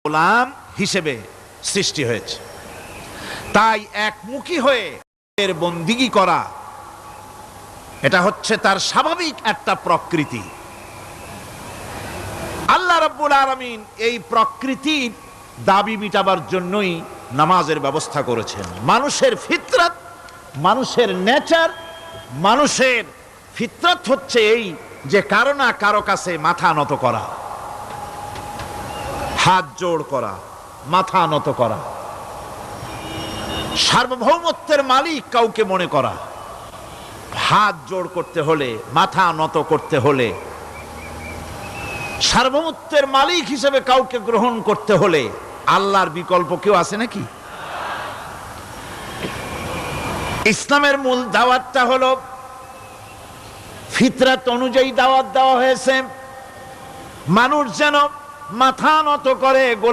গোলাম হিসেবে সৃষ্টি হয়েছে। তাই একমুখী হয়ে এর বন্দিগি করা এটা হচ্ছে তার স্বাভাবিক একটা প্রকৃতি। আল্লাহ রাব্বুল আলামিন এই প্রকৃতির দাবি মিটাবার জন্যই নামাজের ব্যবস্থা করেছেন। মানুষের ফিতরত, মানুষের নেচার, মানুষের ফিতরত হচ্ছে এই যে কারো না কারো কাছে মাথা নত করা, হাত জোড় করা, মাথা নত করা, সার্বভৌমত্বের মালিক কাউকে মনে করা। হাত জোড় করতে হলে, মাথা নত করতে হলে, সার্বভৌমত্বের মালিক হিসেবে কাউকে গ্রহণ করতে হলে আল্লাহর বিকল্প কেউ আছে নাকি? ইসলামের মূল দাওয়াতটা হলো ফিতরাত অনুযায়ী দাওয়াত দেওয়া হয়েছে, মানুষ যেন মাথা নত করে